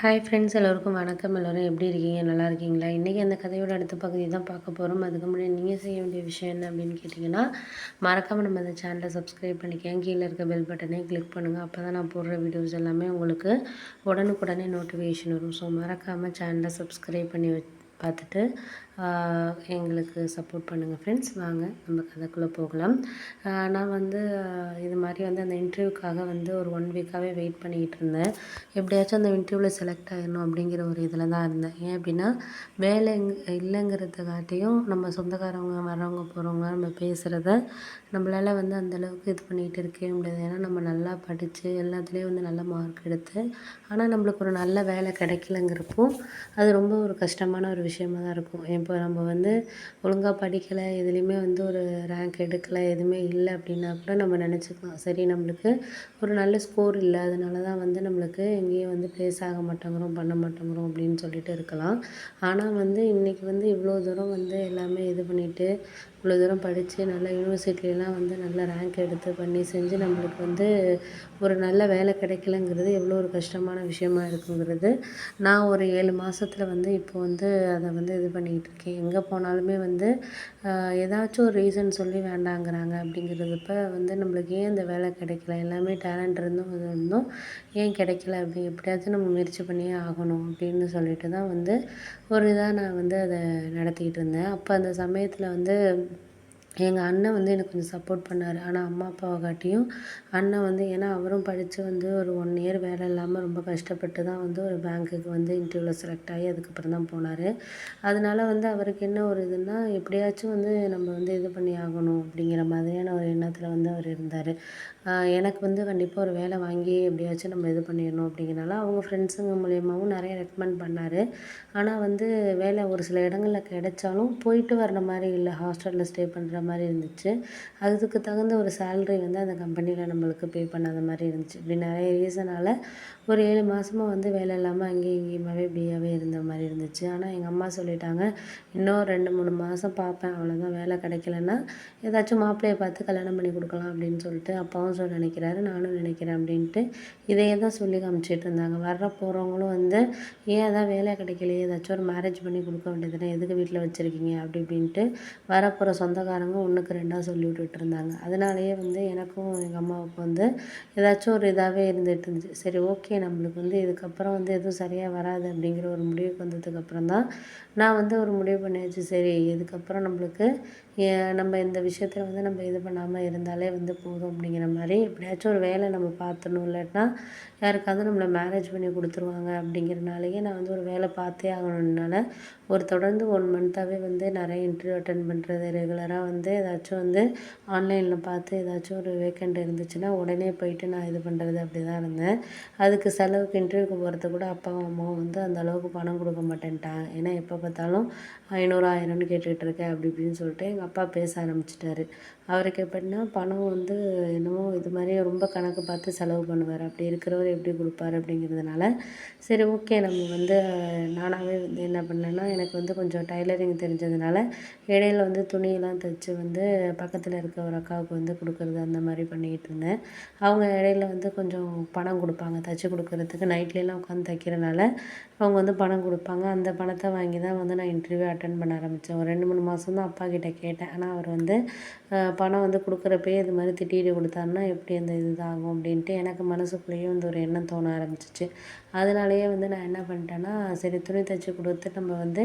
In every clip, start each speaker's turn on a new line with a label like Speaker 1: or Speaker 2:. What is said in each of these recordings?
Speaker 1: Hi friends, எல்லோருக்கும் வணக்கம். எல்லோரும் எப்படி இருக்கீங்க? நல்லா இருக்கீங்களா? இன்றைக்கி அந்த கதையோட அடுத்த பகுதி தான் பார்க்க போகிறோம். அதுக்கு முன்னாடி நீங்கள் செய்ய வேண்டிய விஷயம் என்ன அப்படின்னு கேட்டிங்கன்னா, மறக்காமல் நம்ம அந்த சேனலை சப்ஸ்கிரைப் பண்ணிக்கங்க. கீழே இருக்க பெல் பட்டனே கிளிக் பண்ணுங்கள். அப்போ தான் நான் போடுற வீடியோஸ் எல்லாமே உங்களுக்கு உடனுக்குடனே நோட்டிஃபிகேஷன் வரும். ஸோ மறக்காமல் சேனலை சப்ஸ்கிரைப் பண்ணி பார்த்துட்டு எங்களுக்கு சப்போர்ட் பண்ணுங்கள் ஃப்ரெண்ட்ஸ். வாங்க நம்ம கதைக்குள்ளே போகலாம். நான் வந்து இது மாதிரி வந்து அந்த இன்டர்வியூக்காக வந்து ஒரு 1 வீக்காகவே வெயிட் பண்ணிக்கிட்டு இருந்தேன். எப்படியாச்சும் அந்த இன்டர்வியூவில் செலக்ட் ஆகிடணும் அப்படிங்கிற ஒரு இதில் தான் இருந்தேன். ஏன் அப்படின்னா வேலை இல்லைங்கிறதுக்காட்டியும் நம்ம சொந்தக்காரவங்க வர்றவங்க போகிறவங்க நம்ம பேசுகிறத நம்மளால் வந்து அந்தளவுக்கு இது பண்ணிகிட்டு இருக்கவே முடியாது. ஏன்னா நம்ம நல்லா படித்து எல்லாத்துலேயும் வந்து நல்ல மார்க் எடுத்து ஆனால் நம்மளுக்கு ஒரு நல்ல வேலை கிடைக்கலங்கிறப்போ அது ரொம்ப ஒரு கஷ்டமான ஒரு விஷயமா தான் இருக்கும். இப்போ நம்ம வந்து ஒழுங்காக படிக்கலை, எதுலேயுமே வந்து ஒரு ரேங்க் எடுக்கலை, எதுவுமே இல்லை அப்படின்னா கூட நம்ம நினச்சிக்கலாம், சரி நம்மளுக்கு ஒரு நல்ல ஸ்கோர் இல்லை, அதனால தான் வந்து நம்மளுக்கு எங்கேயும் வந்து ப்ளேஸ் ஆக மாட்டேங்கிறோம், பண்ண மாட்டேங்கிறோம் அப்படின்னு சொல்லிட்டு இருக்கலாம். ஆனால் வந்து இன்றைக்கி வந்து இவ்வளோ தூரம் வந்து எல்லாமே இது பண்ணிவிட்டு இவ்வளோ தூரம் படித்து நல்ல யூனிவர்சிட்டிலாம் வந்து நல்ல ரேங்க் எடுத்து பண்ணி செஞ்சு நம்மளுக்கு வந்து ஒரு நல்ல வேலை கிடைக்கலங்கிறது எவ்வளோ ஒரு கஷ்டமான விஷயமா இருக்குங்கிறது நான் ஒரு 7 மாதத்துல வந்து இப்போ வந்து அதை வந்து இது பண்ணிக்கிட்டு இருக்கேன். எங்கே போனாலுமே வந்து ஏதாச்சும் ஒரு ரீசன் சொல்லி வேண்டாங்கிறாங்க. அப்படிங்கிறப்ப வந்து நம்மளுக்கு ஏன் இந்த வேலை கிடைக்கல, எல்லாமே டேலண்ட் இருந்தும் ஏன் கிடைக்கல, அப்படி எப்படியாச்சும் நம்ம முயற்சி பண்ணியே ஆகணும் அப்படின்னு சொல்லிட்டு தான் வந்து ஒரு இதாக நான் வந்து அதை நடத்திக்கிட்டு இருந்தேன். அப்போ அந்த சமயத்தில் வந்து எங்கள் அண்ணன் வந்து எனக்கு கொஞ்சம் சப்போர்ட் பண்ணார். ஆனால் அம்மா அப்பாவை காட்டியும் அண்ணன் வந்து, ஏன்னா அவரும் படித்து வந்து ஒரு 1 இயர் வேலை இல்லாமல் ரொம்ப கஷ்டப்பட்டு தான் வந்து ஒரு பேங்க்குக்கு வந்து இன்டர்வியூவில் செலக்ட் ஆகி அதுக்கப்புறம் தான் போனார். அதனால வந்து அவருக்கு என்ன ஒரு இதுன்னா, எப்படியாச்சும் வந்து நம்ம வந்து இது பண்ணி ஆகணும் அப்படிங்கிற மாதிரியான ஒரு எண்ணத்தில் வந்து அவர் இருந்தார். எனக்கு வந்து கண்டிப்பாக ஒரு வேலை வாங்கி எப்படியாச்சும் நம்ம இது பண்ணிடணும் அப்படிங்கிறனால அவங்க ஃப்ரெண்ட்ஸுங்க மூலியமாகவும் நிறைய ரெக்கமெண்ட் பண்ணார். ஆனால் வந்து வேலை ஒரு சில இடங்களில் கிடைச்சாலும் போயிட்டு வர்ற மாதிரி இல்லை, ஹாஸ்டலில் ஸ்டே பண்ணுற மாதிரி இருந்துச்சு. அதுக்கு தகுந்த ஒரு சேலரி வந்து அந்த கம்பெனியில் நம்மளுக்கு பே பண்ணாத மாதிரி இருந்துச்சு. இப்படி நிறைய ரீசனால் ஒரு 7 மாதமாக வந்து வேலை இல்லாமல் அங்கேயும் இங்கேயுமாவே இப்படியாவே இருந்த மாதிரி இருந்துச்சு. ஆனால் எங்கள் அம்மா சொல்லிட்டாங்க, இன்னும் 2, 3 மாதம் பார்ப்பேன், அவ்வளோதான், வேலை கிடைக்கலன்னா ஏதாச்சும் மாப்பிள்ளையை பார்த்து கல்யாணம் பண்ணி கொடுக்கலாம் அப்படின்னு சொல்லிட்டு அப்பாவும் நினைக்கிறாரு, நானும் நினைக்கிறேன் அப்படின்ட்டு இதையே தான் சொல்லி காமிச்சிட்டு இருந்தாங்க. வர்ற போகிறவங்களும் வந்து ஏன் அதான் வேலை கிடைக்கலையே, ஏதாச்சும் ஒரு மேரேஜ் பண்ணி கொடுக்க வேண்டியதுதானே, எதுக்கு வீட்டில் வச்சுருக்கீங்க அப்படி இப்படின்ட்டு வரப்போகிற சொந்தக்காரங்க 1க்கு 2ஆக சொல்லி விட்டுட்டு இருந்தாங்க. அதனாலேயே வந்து எனக்கும் எங்கள் அம்மாவுக்கும் வந்து ஏதாச்சும் ஒரு இதாகவே இருந்துகிட்டு இருந்துச்சு. சரி ஓகே, நம்மளுக்கு வந்து இதுக்கப்புறம் வந்து எதுவும் சரியாக வராது அப்படிங்கிற ஒரு முடிவுக்கு வந்ததுக்கப்புறம் தான் நான் வந்து ஒரு முடிவு பண்ணியாச்சு. சரி, இதுக்கப்புறம் நம்மளுக்கு நம்ம இந்த விஷயத்தில் வந்து நம்ம இது பண்ணாமல் இருந்தாலே வந்து போதும் அப்படிங்கிற மாதிரி எப்படியாச்சும் ஒரு வேலை நம்ம பார்த்துடணும், இல்லாட்டினா யாருக்காவது நம்மளை மேரேஜ் பண்ணி கொடுத்துருவாங்க அப்படிங்கிறனாலேயே நான் வந்து ஒரு வேலை பார்த்தே ஆகணும்னால ஒரு தொடர்ந்து 1 மந்த்தாகவே வந்து நிறைய இன்டர்வியூ அட்டென்ட் பண்ணுறது, ரெகுலராக வந்து ஏதாச்சும் வந்து ஆன்லைனில் பார்த்து ஏதாச்சும் ஒரு வேக்கண்ட் இருந்துச்சுன்னா உடனே போயிட்டு நான் இது பண்ணுறது அப்படி தான் இருந்தேன். அதுக்கு செலவுக்கு இன்டர்வியூக்கு போகிறதுக்கு கூட அப்பாவும் அம்மாவும் வந்து அந்த அளவுக்கு பணம் கொடுக்க மாட்டேன்ட்டாங்க. ஏன்னா எப்போ பார்த்தாலும் 500 1000ன்னு கேட்டுக்கிட்டு இருக்கேன் அப்படி இப்படின்னு சொல்லிட்டு எங்கள் அப்பா பேச ஆரம்பிச்சிட்டாரு. அவருக்கு எப்படின்னா பணம் வந்து என்னமோ இது மாதிரி ரொம்ப கணக்கு பார்த்து செலவு பண்ணுவார். அப்படி இருக்கிறவர் எப்படி கொடுப்பாரு அப்படிங்கிறதுனால சரி ஓகே, நம்ம வந்து நானாகவே வந்து என்ன பண்ணேன்னா, எனக்கு வந்து கொஞ்சம் டைலரிங் தெரிஞ்சதுனால இடையில வந்து துணியெல்லாம் தைச்சு வந்து பக்கத்தில் இருக்க ஒரு அக்காவுக்கு வந்து கொடுக்குறது அந்த மாதிரி பண்ணிக்கிட்டு இருந்தேன். அவங்க இடையில வந்து கொஞ்சம் பணம் கொடுப்பாங்க தைச்சி கொடுக்குறதுக்கு. நைட்லலாம் உட்காந்து தைக்கிறனால அவங்க வந்து பணம் கொடுப்பாங்க. அந்த பணத்தை வாங்கி தான் வந்து நான் இன்டர்வியூ அட்டென்ட் பண்ண ஆரம்பித்தேன். ஒரு 2, 3 மாதம் தான் அப்பா கிட்ட கேட்டேன். ஆனால் அவர் வந்து பணம் வந்து கொடுக்குறப்பயே இது மாதிரி திட்டிட்டு கொடுத்தாருன்னா எப்படி அந்த இதுதாகும் அப்படின்ட்டு எனக்கு மனசுக்குள்ளேயும் இந்த ஒரு எண்ணம் தோண ஆரம்பிச்சிச்சு. அதனாலேயே வந்து நான் என்ன பண்ணிட்டேன்னா, சரி துணி தைச்சி கொடுத்து நம்ம வந்து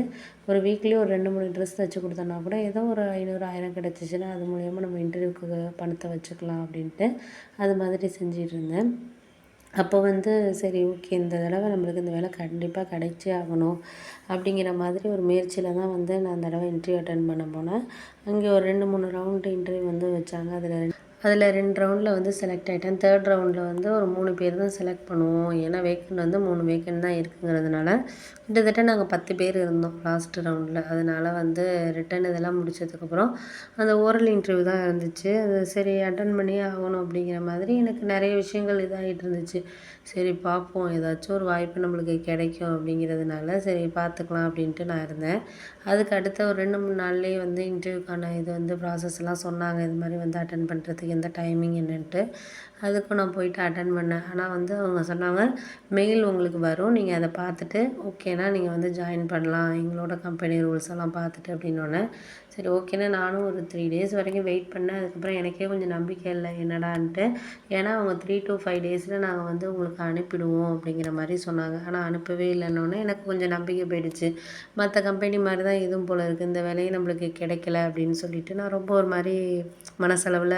Speaker 1: ஒரு வீக்லி ஒரு 2, 3 ட்ரெஸ் தைச்சி கொடுத்தோன்னா கூட ஏதோ ஒரு 500 1000 கிடச்சிச்சின்னா அது மூலியமாக நம்ம இன்டர்வியூக்கு பணத்தை வச்சுக்கலாம் அப்படின்ட்டு அது மாதிரி செஞ்சிகிட்டு இருந்தேன். அப்போ வந்து சரி ஓகே, இந்த தடவை நம்மளுக்கு இந்த வேலை கண்டிப்பாக கிடைச்சே ஆகணும் அப்படிங்கிற மாதிரி ஒரு முயற்சியில் தான் வந்து நான் இந்த தடவை இன்டர்வியூ அட்டென்ட் பண்ண போனேன். அங்கே ஒரு 2, 3 ரவுண்டு இன்டர்வியூ வந்து வச்சாங்க. அதில் 2 ரவுண்டில் வந்து செலக்ட் ஆகிட்டேன். 3rd ரவுண்டில் வந்து ஒரு 3 பேர் தான் செலக்ட் பண்ணுவோம். ஏன்னா வேக்கண்ட் வந்து 3 வேக்கண்ட் தான் இருக்குங்கிறதுனால கிட்டத்தட்ட நாங்கள் 10 பேர் இருந்தோம் லாஸ்ட் ரவுண்டில். அதனால் வந்து ரிட்டன் இதெல்லாம் முடிச்சதுக்கப்புறம் அந்த ஓரல் இன்டர்வியூ தான் இருந்துச்சு. அது சரி அட்டன் பண்ணியே ஆகணும் அப்படிங்கிற மாதிரி எனக்கு நிறைய விஷயங்கள் இதாகிட்டு இருந்துச்சு. சரி பார்ப்போம், ஏதாச்சும் ஒரு வாய்ப்பு நம்மளுக்கு கிடைக்கும் அப்படிங்கிறதுனால சரி பார்த்துக்கலாம் அப்படின்ட்டு நான் இருந்தேன். அதுக்கு அடுத்த ஒரு 2, 3 நாள்லேயே வந்து இன்டர்வியூக்கான இது வந்து ப்ராசஸ்லாம் சொன்னாங்க. இது மாதிரி வந்து அட்டன் பண்ணுறதுக்கு பார்க்குறதுக்கு எந்த டைமிங் என்னன்ட்டு. அதுக்கும் நான் போயிட்டு அட்டெண்ட் பண்ணேன். ஆனால் வந்து அவங்க சொன்னாங்க, மெயில் உங்களுக்கு வரும். நீங்கள் அத பார்த்துட்டு ஓகேனா நீங்கள் வந்து ஜாயின் பண்ணலாம். எங்களோட கம்பெனி ரூல்ஸ் எல்லாம் பார்த்துட்டு அப்படின்னோனே, சரி ஓகேன்னு நானும் ஒரு 3 டேஸ் வரைக்கும் வெயிட் பண்ணேன். அதுக்கப்புறம் எனக்கே கொஞ்சம் நம்பிக்கை இல்ல என்னடான்ட்டு. ஏன்னா அவங்க 3 to 5 டேஸில் நாங்கள் வந்து உங்களுக்கு அனுப்பிடுவோம் அப்படிங்கிற மாரி சொன்னாங்க. ஆனால் அனுப்பவே இல்லைன்னோனே எனக்கு கொஞ்சம் நம்பிக்கை போயிடுச்சு. மற்ற கம்பெனி மாதிரி தான் இதுவும் போல இருக்குது. இந்த வேலையும் நம்மளுக்கு கிடைக்கல அப்படின்னு சொல்லிட்டு நான் ரொம்ப ஒரு மாரி மனசளவில்